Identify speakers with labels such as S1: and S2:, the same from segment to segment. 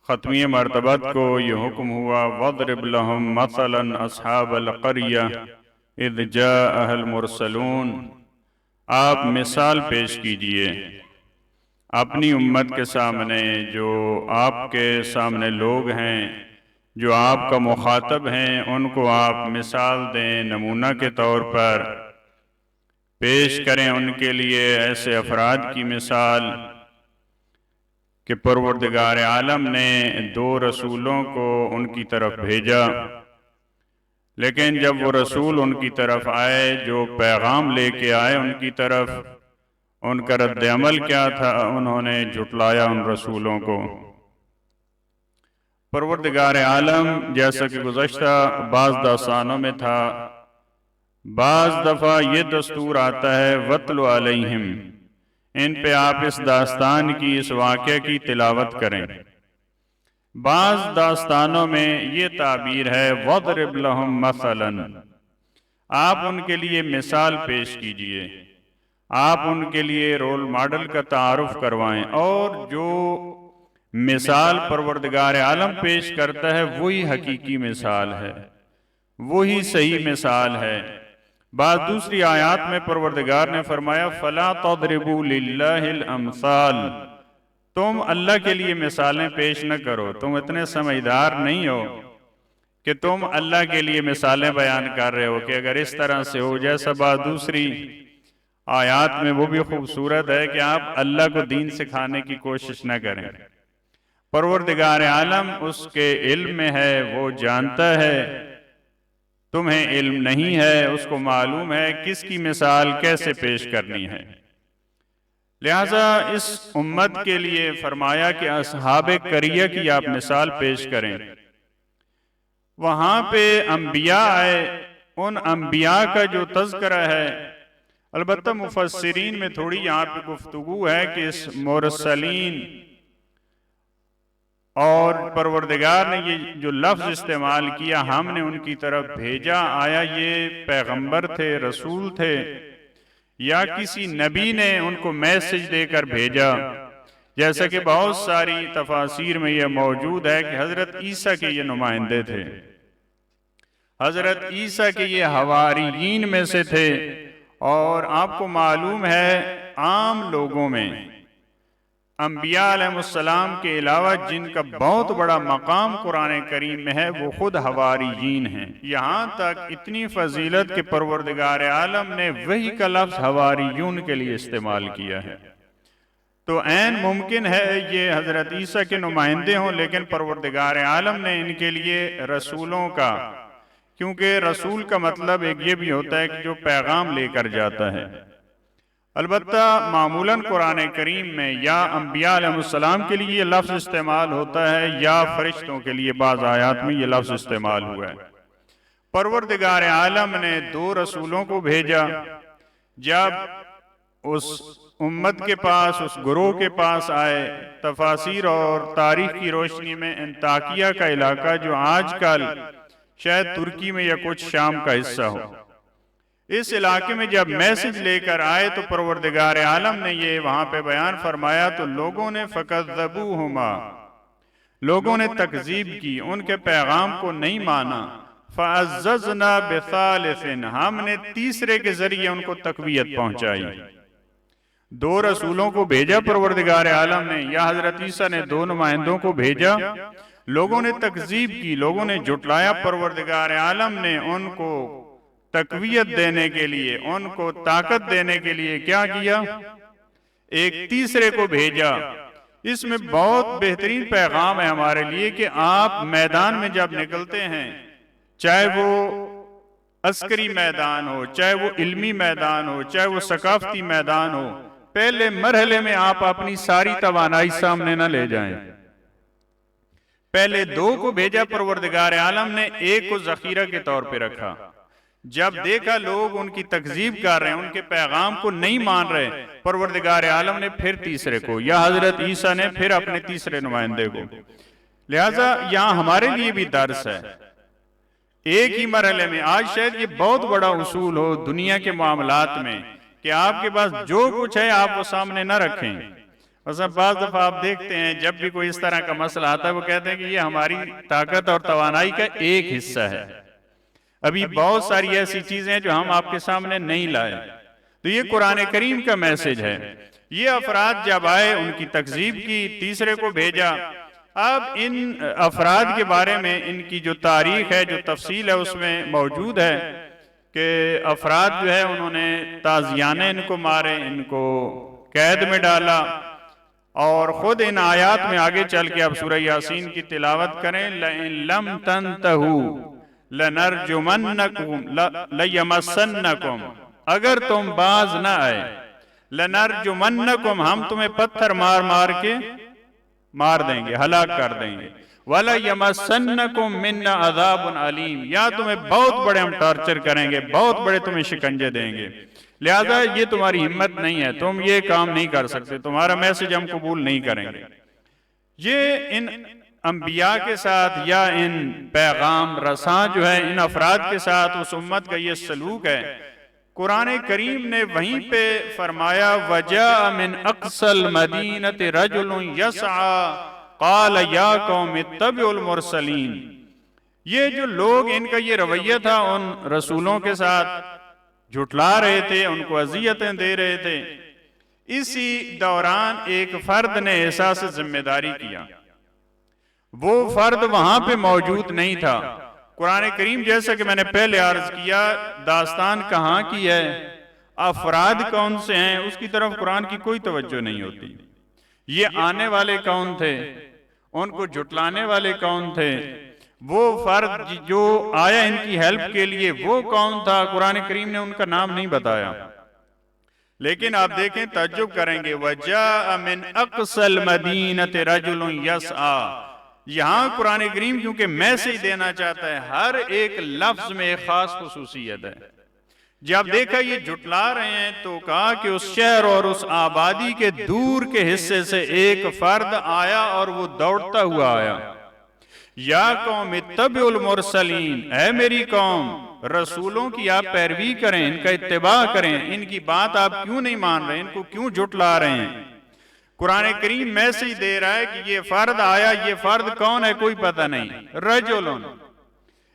S1: ख़त्मी मरतबत को ये हुक्म हुआ, वद्रिब लहुम मसलन अस्हाबल क़रिया इज़ जाअहल मुरसलून। आप मिसाल पेश कीजिए अपनी उम्मत के सामने, जो आपके सामने लोग हैं, जो आपका मुखातब हैं, उनको आप मिसाल दें, नमूना के तौर पर पेश करें उनके लिए ऐसे अफराद की मिसाल कि परवरदिगार आलम ने दो रसूलों को उनकी तरफ भेजा, लेकिन जब वो रसूल उनकी तरफ आए, जो पैगाम लेके आए उनकी तरफ, उनका रद्द अमल क्या था? उन्होंने झुटलाया उन रसूलों को। परवरदिगार आलम, जैसा कि गुज़श्ता बाज़ दास्तानों में था, बाज़ दफ़ा ये दस्तूर आता है वत्लु अलैहिम, इन पे आप इस दास्तान की, इस वाक़े की तिलावत करें। बाज़ दास्तानों में ये ताबीर है वद्रिब लहुम मसलन, आप उनके लिए मिसाल पेश कीजिए, आप उनके लिए रोल मॉडल का तारुफ करवाएं। और जो मिसाल परवरदिगार आलम पेश करता है वही हकीकी मिसाल है, वही सही मिसाल है। बाद दूसरी आयत में परवरदिगार ने फरमाया फला तदरिबू लिल्लाहिल अमसाल, तुम अल्लाह के लिए मिसालें पेश न करो, तुम इतने समझदार नहीं हो कि तुम अल्लाह के लिए मिसालें बयान कर रहे हो कि अगर इस तरह से हो जैसा। बाद दूसरी आयत में वो भी खूबसूरत है कि आप अल्लाह को दीन सिखाने की कोशिश न करें। परवरदिगार आलम उसके इल्म में है, वो जानता है, तुम्हें इल्म नहीं है, उसको मालूम है किसकी मिसाल कैसे पेश करनी है। लिहाजा इस उम्मत के लिए फरमाया कि असहाबे करिया की आप मिसाल पेश करें। वहां पे अंबिया आए, उन अंबिया का जो तज़किरा है, अलबत्ता मुफस्सिरीन में थोड़ी यहाँ पे गुफ्तगू है कि इस मुरसलीन और परवरदिगार ने ये जो लफ्ज़ इस्तेमाल किया, हमने उनकी तरफ भेजा, आया ये पैगंबर थे, रसूल थे, या किसी नबी ने उनको मैसेज देकर भेजा। जैसा कि बहुत सारी तफासीर में यह मौजूद है कि हज़रत ईसा के ये नुमाइंदे थे, हज़रत ईसा के ये हवारियीन में से थे। और आपको मालूम है आम लोगों में अंबिया अलैहिस्सलाम के अलावा जिनका बहुत बड़ा मकाम कुरान करीम में है, वो खुद हवारियीन हैं। यहाँ तक इतनी फजीलत के परवरदिगार आलम ने वही का लफ्ज़ हवारियून के लिए इस्तेमाल किया है। तो ऐन मुमकिन है ये हज़रत ईसा के नुमाइंदे हों, लेकिन परवरदिगार आलम ने इनके लिए रसूलों का, क्योंकि रसूल का मतलब एक ये भी होता है कि जो पैगाम लेकर जाता है। अलबत्ता मामूलन कुरान करीम में या अंबिया अलैहिस्सलाम के लिए ये लफ्ज़ इस्तेमाल होता है या फरिश्तों के लिए बाज़ आयात में ये लफ्ज़ इस्तेमाल हुआ है। परवरदिगार आलम ने दो रसूलों को भेजा। जब उस उम्मत के पास, उस गुरोह के पास आए, तफासीर और तारीख की रोशनी में अंताकिया का इलाका, जो आजकल शायद तुर्की में या कुछ शाम का हिस्सा हो, इस इलाके में जब मैसेज लेकर आए तो परवरदिगार आलम ने ये वहां पे बयान फरमाया, तो लोगों ने फकज़्ज़बूहुमा, लोगों ने तकजीब की, उनके पैगाम को नहीं माना। फ़अज़्ज़ज़ना बिसालिसिन, हमने तीसरे के जरिए उनको तकवीयत पहुंचाई। दो रसूलों को भेजा परवरदिगार आलम ने, या हजरत ईसा ने दो नुमाइंदों को भेजा, लोगों ने तकजीब की, लोगों ने जुटलाया। परवरदिगार आलम ने उनको तकवीयत देने के लिए, उनको ताकत देने के लिए क्या किया? एक तीसरे को भेजा। इसमें बहुत बेहतरीन पैगाम है हमारे लिए कि आप मैदान में जब निकलते हैं, चाहे वो अस्करी मैदान हो, चाहे वो इल्मी मैदान हो, चाहे वो सकाफती मैदान हो, पहले मरहले में आप अपनी सारी तवानाई सामने न ले जाएं। पहले दो को भेजा परवरदिगार आलम ने, एक को जखीरा के तौर पे रखा। जब देखा लोग उनकी तकजीब कर रहे हैं, उनके पैगाम को नहीं मान रहे, परवरदिगार आलम ने फिर तीसरे को, या हजरत ईसा ने फिर अपने तीसरे नुमाइंदे को। लिहाजा यहाँ हमारे लिए भी दर्स है, एक ही मरहले में। आज शायद ये बहुत बड़ा उसूल हो दुनिया के मामलात में कि आपके पास जो कुछ है आप वो सामने न रखें, बस अब बाज़ दफ़ा आप देखते हैं जब भी कोई इस तरह का मसला आता है वो कहते हैं कि ये हमारी ताकत और तवानाई का एक हिस्सा है, अभी बहुत सारी ऐसी चीज़ें हैं जो हम आपके सामने नहीं लाए। तो ये कुरान करीम का मैसेज है। ये अफराद जब आए उनकी तकज़ीब की, तीसरे को भेजा। अब इन अफराद के बारे में इनकी जो तारीख है, जो तफसील है उसमें मौजूद है कि अफराद जो है उन्होंने ताज़ियाने इनको मारे, इनको कैद में डाला, और ख़ुद इन आयात में आगे चल के अब सूरह यासीन की तिलावत करें, लइन लम तंतहू लनरजुमन्नकुम लयमस्सन्नकुम, अगर तुम बाज न आए, लनरजुमन्नकुम, हम तुम्हें पत्थर मार मार के मार देंगे, हलाक कर देंगे, वला यमस्सन्नकुम मिन्ना अज़ाबुन अलीम, या तुम्हें बहुत बड़े हम टॉर्चर करेंगे, बहुत बड़े तुम्हें शिकंजे देंगे, लिहाजा ये तुम्हारी हिम्मत नहीं है, तुम ये काम नहीं कर सकते, तुम्हारा मैसेज हम कबूल नहीं करेंगे। ये इन अंबिया के साथ या इन पैगाम रसा जो है इन अफराद के साथ उस उम्मत का ये सलूक है। कुरान करीम ने वहीं पे फरमाया, वजा मिन अक्सल मदीनत रजुलुन यसआ क़ाल या कौम इत्तबिउल मुरसलीन। ये जो लोग, इनका ये रवैया था, उन रसूलों के साथ झुटला रहे थे, उनको अजियतें दे रहे थे। इसी दौरान एक फर्द ने एहसास जिम्मेदारी किया, वो फर्द वहां पे मौजूद नहीं था। कुरान करीम, जैसा कि मैंने पहले अर्ज किया, दास्तान कहाँ की है, अफराद कौन से हैं, उसकी तरफ कुरान की कोई तवज्जो नहीं होती। ये आने वाले कौन थे, उनको झुटलाने वाले कौन थे, वो फर्द जो आया इनकी हेल्प के लिए वो कौन था, कुरान करीम ने उनका नाम नहीं बताया। लेकिन आप देखें, तज्जुब करेंगे, वजा मिन अक्सल मदीनत रजुलुन यसआ, यहाँ कुरान करीम क्योंकि मैसेज देना चाहता है, हर एक लफ्ज में एक खास खुसूसियत है। जब देखा ये झुटला रहे हैं तो कहा कि उस शहर और उस आबादी के दूर के हिस्से से एक फर्द आया और वो दौड़ता हुआ आया, या कौम इत्तबिउल मुरसलीन, ऐ मेरी कौम, रसूलों की आप पैरवी करें, इनका इत्तिबा करें, इनकी बात आप क्यों नहीं मान रहे, इनको क्यों झुटला रहे हैं। कुरान करीम मैसेज दे रहा है कि ये फर्द आया, ये फर्द कौन है कोई पता नहीं, रजुलुन,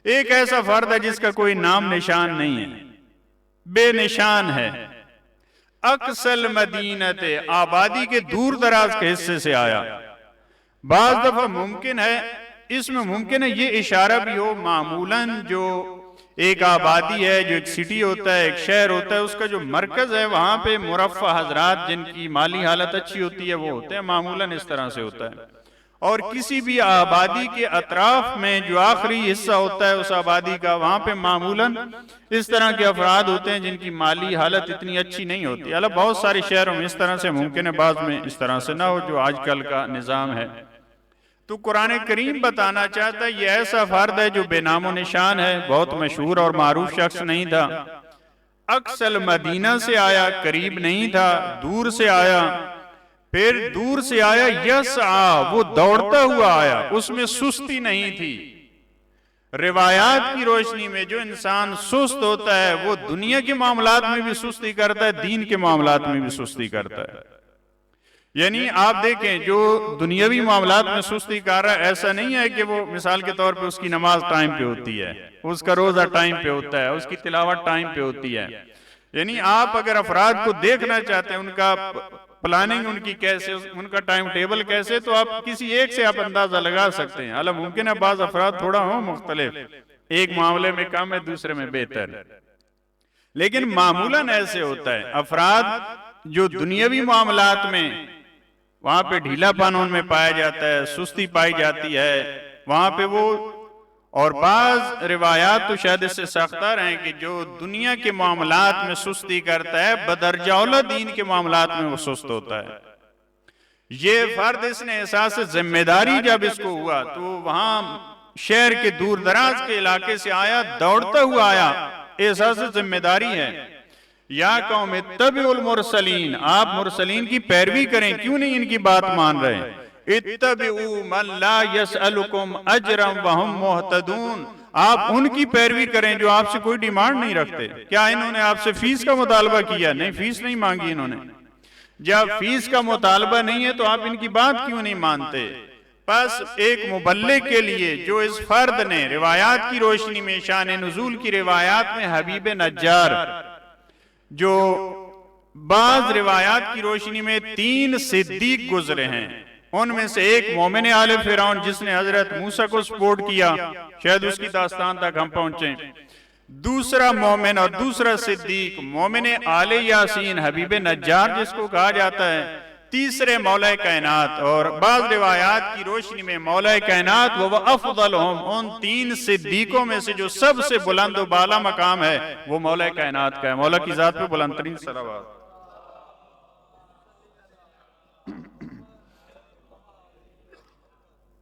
S1: एक ऐसा फर्द है जिसका कोई नाम निशान नहीं है, बेनिशान है, अक्सल मदीनत, आबादी के दूर दराज के हिस्से से आया। बाज दफा मुमकिन है, इसमें मुमकिन है ये इशारा भी हो, मामूलन जो एक आबादी है, जो एक सिटी होता है, एक शहर होता है, उसका जो मरकज है वहां पे मुरफ़्फ़ा हजरात जिनकी माली हालत अच्छी होती है वो होते हैं, मामूलन इस तरह से होता है। और किसी भी आबादी के अतराफ में जो आखिरी हिस्सा होता है उस आबादी का, वहां पे मामूलन इस तरह के अफराद होते हैं जिनकी माली हालत इतनी अच्छी नहीं होती। अलग बहुत सारे शहरों में इस तरह से मुमकिन है, बाद में इस तरह से ना हो जो आजकल का निज़ाम है। तो कुरान करीम बताना चाहता है ये ऐसा फर्द है जो बेनामो निशान है, बहुत मशहूर और मारूफ शख्स नहीं था, अक्सल मदीना से आया, करीब नहीं था, दूर से आया। फिर दूर से आया, यसआ, वो दौड़ता हुआ आया, उसमें सुस्ती नहीं थी। रिवायात की रोशनी में जो इंसान सुस्त होता है वो दुनिया के मामलात में भी सुस्ती करता है, दीन के मामलात में भी सुस्ती करता है। यानी आप देखें जो दुनियावी मामलात में सुस्ती कर रहा है, ऐसा नहीं है कि वो मिसाल के तौर पे उसकी नमाज टाइम पे होती है, उसका रोजा टाइम पे होता है, उसकी तिलावत टाइम पे होती है। यानी आप अगर अफराद को देखना चाहते हैं, उनका प्लानिंग उनकी कैसे, उनका टाइम टेबल कैसे, तो आप किसी एक से आप अंदाजा लगा सकते हैं। हालांकि मुमकिन है बाज अफराद थोड़ा हो मुख्तलिफ, एक मामले में कम है दूसरे में बेहतर, लेकिन मामूलन ऐसे होता है। अफराद जो दुनियावी मामलात में वहां पे ढीलापन उनमें पाया जाता है, सुस्ती पाई जाती है वहां पे वो, और बाज रिवायात तो शायद इससे सख्तर हैं कि जो दुनिया के मामलात में सुस्ती करता है, बदरजौला दीन के मामलात में वो सुस्त होता है। ये फर्द, इसने एहसास जिम्मेदारी जब इसको हुआ तो वहां शहर के दूर दराज के इलाके से आया, दौड़ता हुआ आया, एहसास जिम्मेदारी है। या कौम इत्तबिउल मुरसलीन, आप मुरसलीन की पैरवी करें, क्यों नहीं इनकी बात मान रहे हैं। इत्तबिउ मन ला यसअलुकुम अजरम वहुम मुहतदून, आप उनकी पैरवी करें जो आपसे कोई डिमांड नहीं रखते। क्या इन्होंने आपसे फीस का मुतालबा किया? नहीं, फीस नहीं मांगी इन्होंने। जब फीस का मुतालबा नहीं है तो आप इनकी बात क्यों नहीं मानते? बस एक मुबल्लिग के लिए जो इस फर्द ने रिवायात की रोशनी में, शान नुज़ूल की रिवायात में हबीब नज्जार, जो बाज रिवायात की रोशनी में 3 सिद्दीक गुजरे हैं, उनमें से एक मोमिन आले फिरौन जिसने हजरत मूसा को सपोर्ट किया, शायद उसकी दास्तान तक हम पहुंचे, दूसरा मोमिन और दूसरा सिद्दीक मोमिन आले यासीन हबीब नज्जार जिसको कहा जाता है, तीसरे मौला कायनात, और बाज़ रिवायात की रोशनी में मौला कायनात वो अफदल हम, उन 3 सिद्दीकों में से जो सबसे बुलंद और बाला मकाम है वो मौला कायनात का है। मौला की जात पे बुलंद तरीन सलावत।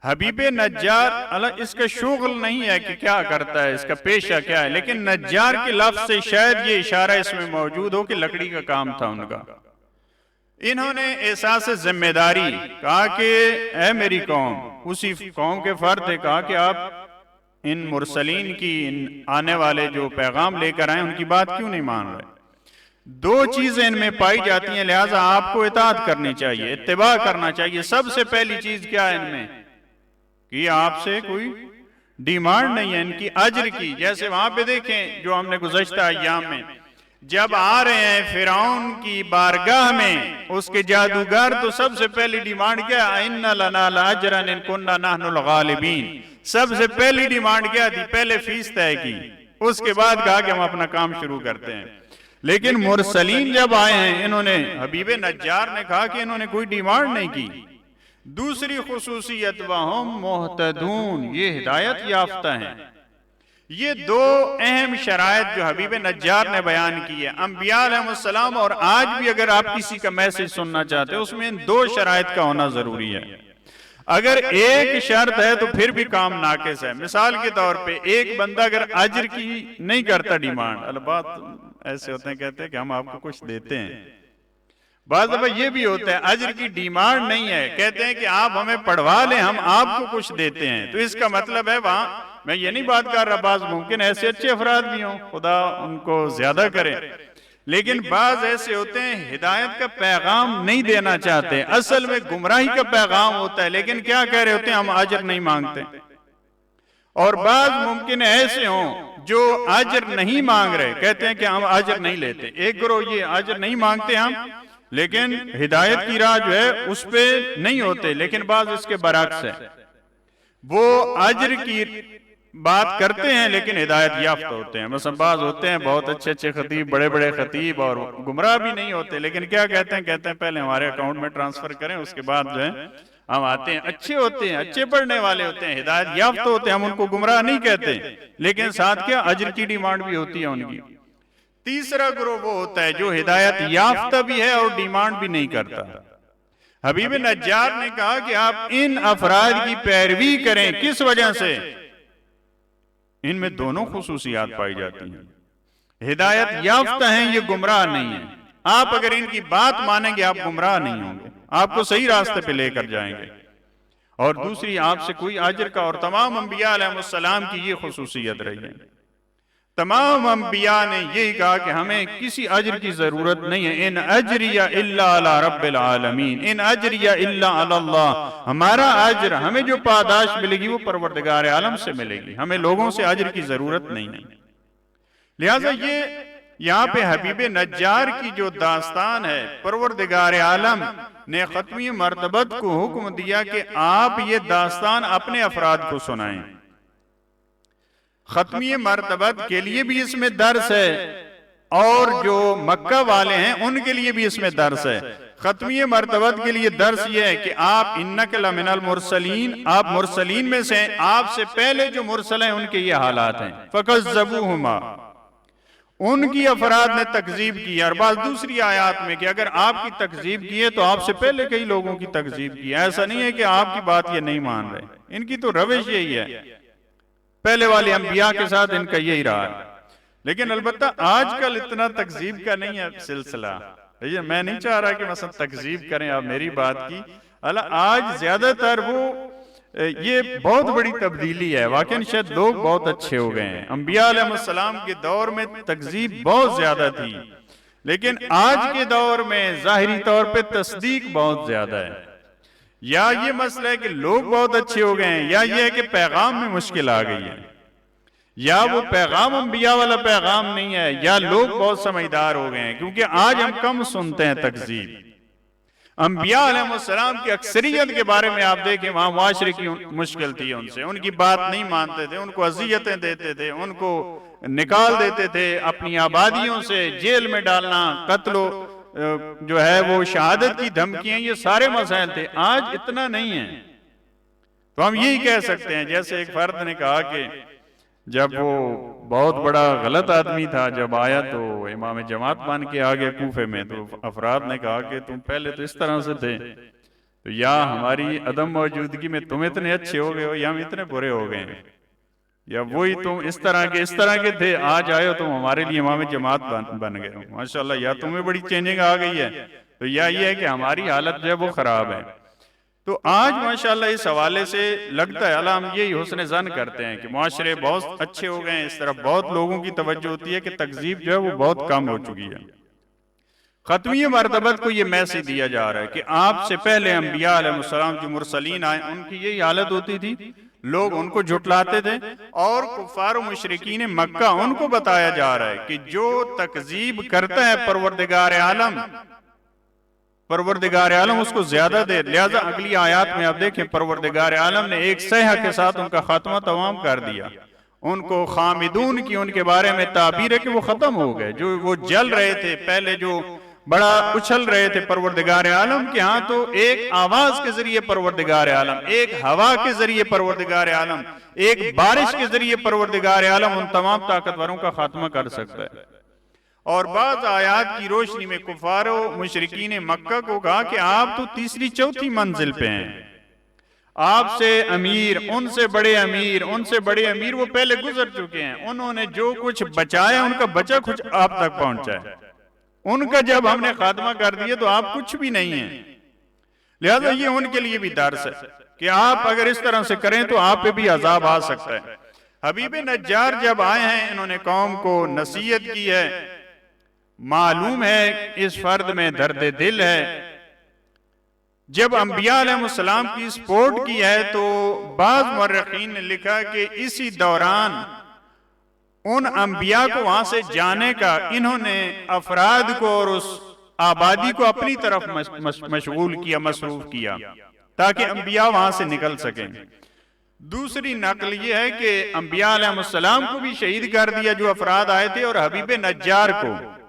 S1: हबीब नज्जार, अल्लाह इसका शुगल नहीं है कि क्या करता है, इसका पेशा क्या है, लेकिन नज्जार के लफ्ज से शायद ये इशारा इसमें मौजूद हो कि लकड़ी का काम था उनका। इन्होंने एहसास जिम्मेदारी कहा कि ऐ मेरी कौम, उसी कौम के फर्द थे, कहा कि आप इन मुरसलीन की, इन आने वाले जो पैगाम लेकर आए उनकी बात क्यों नहीं मान रहे? 2 चीजें इनमें पाई जाती हैं, लिहाजा आपको इताअत करनी चाहिए, इत्तिबा करना चाहिए। सबसे पहली चीज क्या है इनमें कि आपसे कोई डिमांड नहीं है इनकी अजर की। जैसे वहां पे देखें जो हमने गुज़श्ता अय्याम में जब आ रहे हैं फिरौन की बारगाह में, उसके जादूगर, तो सबसे पहली डिमांड क्या, इन्ना लना लाजरन इन कुन्ना नहनुल गालिबीन। सबसे पहली डिमांड क्या थी? पहले फीस तय की, उसके बाद कहा कि हम अपना काम शुरू करते हैं। लेकिन मुरसलीन जब आए हैं, इन्होंने, हबीब नज्जार ने कहा कि इन्होंने कोई डिमांड नहीं की। दूसरी खुसूसियत वहुम मुहतदून, ये हिदायत याफ्ता हैं। ये 2 अहम शराइत जो हबीब नज्जार ने बयान की है अंबिया अलैहिस्सलाम, और आज भी अगर आप किसी का मैसेज सुनना चाहते हो उसमें इन 2 शराइत का होना जरूरी है। अगर एक शर्त है तो फिर भी काम नाकिस है। मिसाल के तौर पे एक बंदा अगर अजर की नहीं करता डिमांड, अलबात ऐसे होते हैं, कहते हैं कि हम आपको कुछ देते हैं, बात दफा ये भी होता है अजर की डिमांड नहीं है, कहते हैं कि आप हमें पढ़वा लें, हम आपको कुछ देते हैं। तो इसका मतलब है वहां, मैं ये नहीं बात कर रहा, बाज मुमकिन ऐसे अच्छे अफराद भी हों, खुदा उनको ज्यादा करे, लेकिन बाज ऐसे होते हैं हिदायत का पैगाम नहीं देना चाहते, असल में गुमराही का पैगाम होता है, लेकिन क्या कह रहे होते हैं, हम अजर नहीं मांगते। और बाज मुमकिन ऐसे हों जो अजर नहीं मांग रहे, कहते हैं कि हम अजर नहीं लेते। एक गिरोह ये अजर नहीं मांगते हम, लेकिन हिदायत की राह जो है उस पे नहीं होते, लेकिन बाज इसके बरअक्स है, वो अजर की बात करते हैं लेकिन हिदायत याफ्ता होते हैं। मसलन बाज होते हैं बहुत अच्छे अच्छे खतीब, बड़े बड़े खतीब, और गुमराह भी नहीं होते, लेकिन क्या कहते हैं, कहते हैं पहले हमारे अकाउंट में ट्रांसफर करें, उसके बाद जो है हम आते हैं। अच्छे होते हैं, अच्छे पढ़ने वाले होते हैं, हिदायत याफ्ता होते हैं, हम उनको गुमराह नहीं कहते, लेकिन साथ क्या अजर की डिमांड भी होती है उनकी। तीसरा ग्रोह वो होता है जो हिदायत याफ्ता भी है और डिमांड भी नहीं करता। हबीब नज्जार ने कहा कि आप इन अफराद की पैरवी करें, किस वजह से? इनमें दोनों खुसूसियात पाई जाती हैं, हिदायत याफ्ता हैं, ये गुमराह नहीं है। आप अगर इनकी बात मानेंगे आप गुमराह नहीं होंगे, आपको सही रास्ते पे लेकर जाएंगे। और दूसरी, आपसे कोई अजर का, और तमाम अंबिया अलैहिस्सलाम की ये खुसूसियत रही है, तमाम अंबिया ने यही कहा कि हमें किसी अजर की जरूरत नहीं है। इन अजरिया इल्ला अला रब्बिल आलमीन, इन अजरिया इल्ला अल्लाह, हमारा अजर, हमें जो पादाश मिलेगी वो परवरदिगार आलम से मिलेगी, हमें लोगों से अजर की जरूरत नहीं है। लिहाजा ये यहाँ पे हबीब नज्जार की जो दास्तान है, परवरदिगार आलम ने खत्मी मर्तबत को हुक्म दिया कि आप ये दास्तान अपने अफराद को सुनाएं। खत्मी मर्तबत के लिए भी इसमें दर्स है, और जो मक्का वाले हैं उनके लिए भी इसमें दर्स है। खत्मी मर्तबत के लिए दर्स ये है कि आप इन्नक लमिनल मुरसलीन, आप मुरसलीन में से हैं, आपसे पहले जो मुरसल हैं उनके ये हालात हैं। फकज़्ज़बूहुमा, उनकी अफराद ने तकजीब की। और बात दूसरी आयात में कि अगर आपकी तकजीब की है तो आपसे पहले कई लोगों की तकजीब की। ऐसा नहीं है कि आपकी बात ये नहीं मान रहे, इनकी तो रविश यही है, पहले वाले अंबिया के साथ इनका यही रहा है। लेकिन अलबत्ता आजकल इतना तकजीब का नहीं है सिलसिला, मैं नहीं चाह रहा कि मतलब तकजीब करें आप मेरी बात की, आज ज्यादातर वो ये बहुत बड़ी तब्दीली है। वाकई शायद लोग बहुत अच्छे हो गए हैं, अंबिया अलैहिस्सलाम के दौर में तकजीब बहुत ज्यादा थी, लेकिन आज के दौर में जाहिरी तौर पे तस्दीक बहुत ज्यादा है। या ये मसला है कि लोग बहुत अच्छे हो गए हैं, या ये है कि पैगाम में मुश्किल आ गई है, या वो पैगाम अंबिया वाला पैगाम नहीं है, या लोग बहुत समझदार हो गए हैं। क्योंकि आज हम कम सुनते हैं तकजीब। अंबिया अलैहिस्सलाम की अक्सरियत के बारे में आप देखें, वहां मुआशरे की मुश्किल थी उनसे, उनकी बात नहीं मानते थे, उनको अजियतें देते थे, उनको निकाल देते थे अपनी आबादियों से, जेल में डालना, कत्लो जो है वो शहादत की धमकियां, ये सारे मसाइल थे। आज इतना नहीं है। तो हम यही कह सकते हैं, जैसे एक फर्द ने कहा कि जब वो बहुत बड़ा गलत आदमी था, जब आया तो इमाम जमात बन के आ गया कूफे में, तो अफराद ने कहा कि तुम पहले तो इस तरह से थे, तो या हमारी अदम मौजूदगी में तुम इतने अच्छे हो गए हो, या हम इतने बुरे हो गए हैं, या वही तुम इस तरह के थे, आज आए हो तुम हमारे लिए इमाम जमात बन गए हो, माशाल्लाह, या तुम्हें बड़ी चेंजिंग आ गई है, तो या ये है कि हमारी हालत जो है वो खराब है। तो आज माशाल्लाह इस हवाले से लगता है, अल्लाह, हम यही हुस्न ज़न करते हैं कि मुआशरे बहुत अच्छे हो गए हैं, इस तरफ बहुत लोगों की तवज्जो होती है कि तकजीब जो है वो बहुत कम हो चुकी है। खत्मी मरतबत को ये मैसेज दिया जा रहा है कि आपसे पहले अंबिया अलैहिस्सलाम जो मुरसलीन आए, उनकी यही हालत होती थी, लोग उनको झुटलाते थे, और कुफ्फार और मुशरिकीन मक्का उनको बताया जा रहा है कि जो तकजीब करता है परवरदिगार आलम उसको ज्यादा दे। लिहाजा अगली आयत में आप देखें, परवरदिगार आलम ने एक सहया के साथ उनका खात्मा तमाम कर दिया, उनको खामिदून की उनके बारे में ताबीर है कि वो खत्म हो गए। जो वो जल रहे थे पहले, जो बड़ा उछल रहे थे परवरदिगार आलम के यहाँ, तो एक आवाज के जरिए परवरदिगार आलम, एक हवा के जरिए परवरदिगार आलम, एक बारिश के जरिए परवरदिगार आलम उन तमाम ताकतवरों का खात्मा कर सकता है। और बाद आयात की रोशनी में कुफारो मुशरिकीन मक्का को कहा कि आप तो तीसरी चौथी मंजिल पे हैं, आपसे अमीर, उनसे बड़े अमीर वो पहले गुजर चुके हैं, उन्होंने जो कुछ बचाया उनका बचा कुछ आप तक पहुंचा है, उनका जब हमने खात्मा कर दिया तो आप कुछ भी नहीं है। लिहाजा ये उनके लिए भी दर्स है कि आप अगर इस तरह से करें तो आप पे भी अजाब आ सकता है। हबीब नज्जार जब आए हैं, इन्होंने कौम को नसीहत की है, मालूम है इस फर्द में दर्द दिल है। जब अंबिया अलैहिस्सलाम की सपोर्ट की है तो बाज़ मुर्रिखीन ने लिखा कि इसी दौरान उन अंबिया को वहां से जाने का इन्होंने अफराद को और उस आबादी को अपनी तरफ मशगूल किया, मसरूफ किया, ताकि अंबिया वहां से निकल सकें। दूसरी नकल यह है कि अंबिया अलैहिस्सलाम को भी शहीद कर दिया जो अफराद आए थे, और हबीब नज्जार को।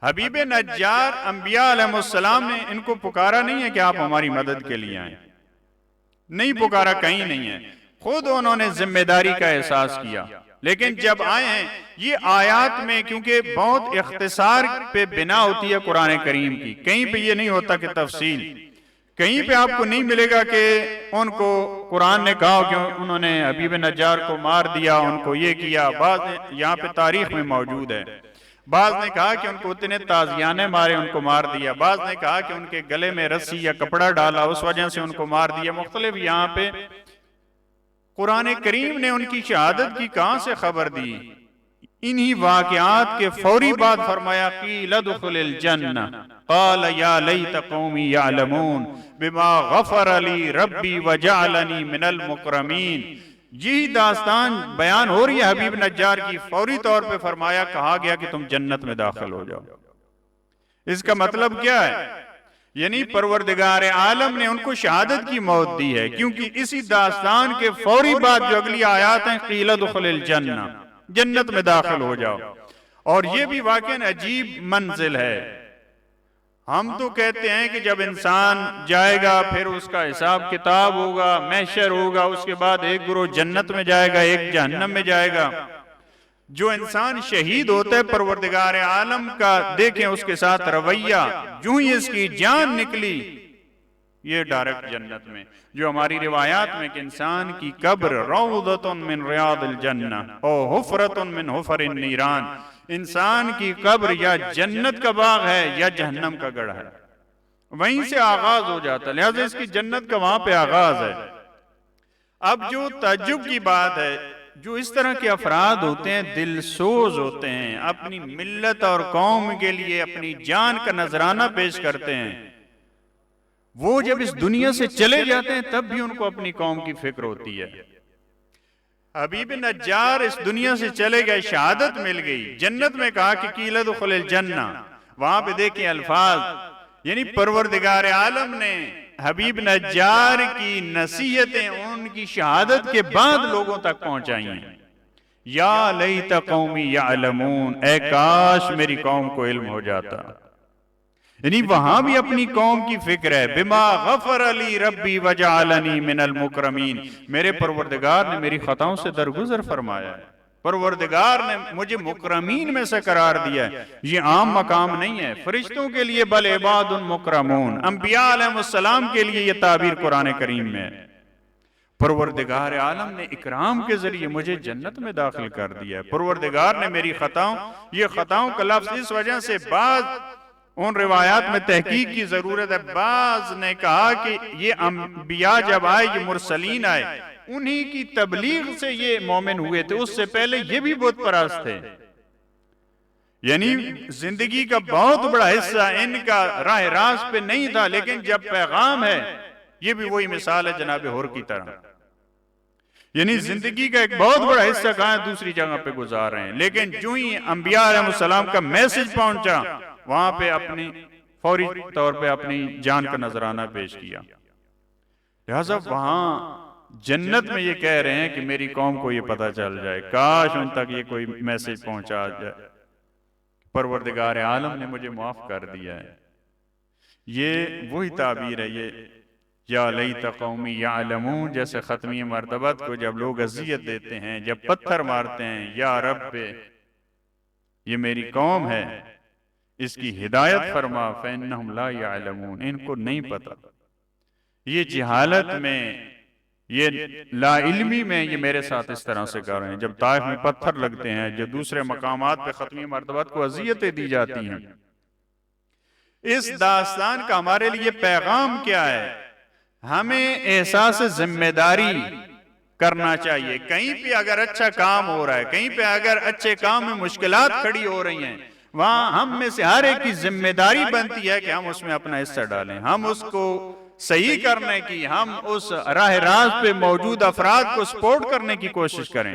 S1: हबीब नज्जार अंबिया अलैहिस्सलाम ने इनको पुकारा नहीं है कि आप हमारी मदद के लिए आए, नहीं पुकारा, कहीं नहीं है, खुद उन्होंने जिम्मेदारी का एहसास किया। लेकिन जब आए हैं, ये आयात में क्योंकि बहुत इख्तिसार पे बिना होती है कुरान करीम की, कहीं पे ये नहीं होता कि तफसील, कहीं पे आपको नहीं मिलेगा कि उनको कुरान ने कहा कि उन्होंने हबीब नज्जार को मार दिया, उनको ये किया। बात यहाँ पे तारीख में मौजूद है, बाज ने कहा कि उनको उतने ताजियाने मारे, उनको मार दिया, बाज ने कहा कि उनके गले में रस्सी या कपड़ा डाला, उस वजह से उनको मार दिया। मुख्तलिफ यहाँ पे कुरान करीम ने उनकी शहादत की कहां से खबर दी, इन्हीं वाक़यात के फौरी बाद फरमाया क़ील उदखुलिल जन्नह क़ाल या लैत क़ौमी यअलमून बिमा ग़फ़र ली रब्बी व जअलनी मिनल मुकरमीन। यही दास्तान बयान हो रही है हबीब नज्जार की। फौरी तौर पे फरमाया, कहा गया कि तुम जन्नत में दाखिल हो जाओ। इसका मतलब क्या है? यानी परवरदिगार आलम ने उनको शहादत की मौत दी है, क्योंकि इसी दास्तान के फौरी बाद जो अगली आयात है, क़ील उदखुलिल जन्नह, जन्नत में दाखिल हो जाओ। और ये भी वाकई अजीब मंजिल है। हम तो कहते हैं कि जब इंसान जाएगा फिर उसका हिसाब किताब होगा, महशर होगा, उसके बाद एक गुरोह जन्नत में जाएगा, एक जहन्नम में जाएगा। जो इंसान शहीद होता है परवरदिगार आलम का देखें उसके साथ रवैया, जो ही इसकी जान निकली ये डायरेक्ट जन्नत में। जो हमारी रिवायात में कि इंसान की कब्र रौदतुन मिन रियादिल जन्नह और हुफरतुन मिन हुफरिन नीरान, इंसान की कब्र या जन्नत का बाग है या जहन्नम का गढ़ है, वहीं से आगाज हो जाता है। लिहाजा इसकी जन्नत का वहां पे आगाज है। अब जो तज्जुब की बात है, जो इस तरह के अफराद होते हैं दिलसोज होते हैं, अपनी मिल्लत और कौम के लिए अपनी जान का नजराना पेश करते हैं, वो जब इस दुनिया से चले जाते हैं तब भी उनको अपनी कौम की फिक्र होती है। हबीब नज्जार इस दुनिया से चले गए, शहादत मिल गई, जन्नत में कहा कि कीलत खुलिल जन्ना, वहां पे देखिए अल्फाज, यानी परवरदिगार आलम ने हबीब नज्जार की नसीहतें उनकी शहादत के बाद लोगों तक पहुंचाई हैं। या लैत कौमी यअलमून, ऐ काश मेरी कौम को इल्म हो जाता। यानी वहां भी अपनी कौम की फिक्र है। बिमा गफर अली रब्बी वजअलनी मिनल मुकरमीन, मेरे परवरदिगार ने मेरी खताओं से दरगुजर फरमाया है, परवरदिगार ने मुझे मुकरमीन में से करार दिया है। ये आम मकाम नहीं है फरिश्तों के लिए, बल इबादुन मुकरमून, अंबिया अलैहिस्सलाम के लिए यह ताबीर कुरान करीम में है। परवरदिगार आलम ने इकराम के जरिए मुझे जन्नत में दाखिल कर दिया है। परवरदिगार ने मेरी खताओं, ये खताओं का लफ्ज इस वजह से बाज उन रिवायात में तहकीक की जरूरत है। बाज ने कहा कि ये अंबिया जब आए, ये मुरसलीन आए, उन्हीं की तबलीग से ये मोमिन हुए थे, उससे पहले ये भी बुत परस्त थे। यानी जिंदगी का बहुत बड़ा हिस्सा इनका राह रास्त पे नहीं था, लेकिन जब पैगाम है, ये भी वही मिसाल है जनाब हुर की तरह। यानी जिंदगी का एक बहुत बड़ा हिस्सा कहाँ दूसरी जगह पे गुजार रहे हैं, लेकिन जो ही अंबिया अलैहिस्सलाम का मैसेज पहुंचा, वहां पे अपनी फौरी तौर पे अपनी जान का नजराना पेश किया। लिहाजा वहां जन्नत में ये कह रहे हैं कि मेरी कौम को ये पता चल जाए, काश उन तक ये कोई मैसेज पहुंचा जाए, परवरदिगार आलम ने मुझे माफ कर दिया है। ये वही ताबीर है, ये या लैत कौमी यअलमून, जैसे खत्मी मर्तबत को जब लोग अजियत देते हैं, जब पत्थर मारते हैं, या रब ये मेरी कौम है, इसकी हिदायत फरमा, फइन्नहुम ला यअलमून, इनको नहीं पता, ये जिहालत में, ये लाइल्मी में ये मेरे साथ इस तरह से कर रहे हैं। जब ताइफ में पत्थर लगते हैं, जब दूसरे मकामात पे खत्मी मर्तबत को अजियतें दी जाती हैं, इस दास्तान का हमारे लिए पैगाम क्या है? हमें एहसास जिम्मेदारी करना चाहिए। कहीं पे अगर अच्छा काम हो रहा है, कहीं पे अगर अच्छे काम में मुश्किलात खड़ी हो रही हैं, वहां हम में से हर एक की जिम्मेदारी बनती है कि हम उसमें अपना हिस्सा डालें, हम उसको सही करने की, हम उस राह रास्त पे मौजूद अफराद को सपोर्ट करने की कोशिश करें।